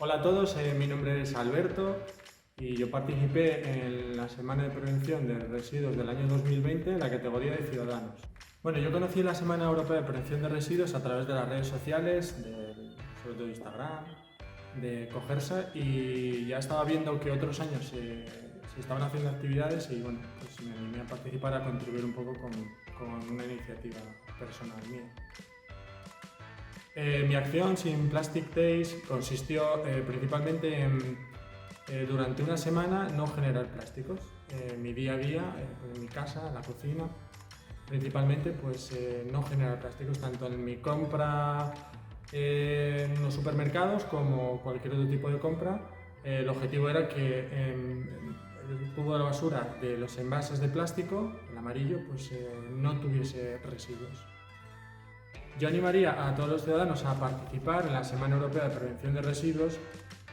Hola a todos, mi nombre es Alberto y yo participé en la Semana de Prevención de Residuos del año 2020 en la categoría de Ciudadanos. Bueno, yo conocí la Semana Europea de Prevención de Residuos a través de las redes sociales, sobre todo Instagram, de Cogersa, y ya estaba viendo que otros años se estaban haciendo actividades y bueno, pues me animé a participar, a contribuir un poco con una iniciativa personal mía. Mi acción Sin Plastic Days consistió principalmente en, durante una semana, no generar plásticos. Mi día a día, en mi casa, en la cocina, principalmente, pues no generar plásticos, tanto en mi compra en los supermercados como cualquier otro tipo de compra. El objetivo era que el tubo de la basura de los envases de plástico, el amarillo, pues no tuviese residuos. Yo animaría a todos los ciudadanos a participar en la Semana Europea de Prevención de Residuos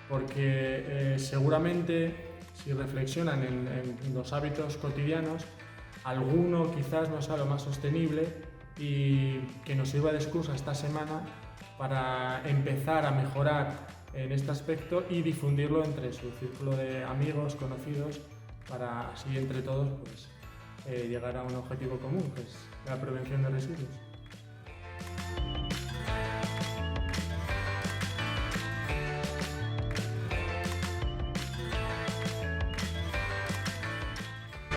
porque seguramente si reflexionan en los hábitos cotidianos, alguno quizás no sea lo más sostenible y que nos sirva de excusa esta semana para empezar a mejorar en este aspecto y difundirlo entre su círculo de amigos, conocidos, para así entre todos pues, llegar a un objetivo común, que es la prevención de residuos.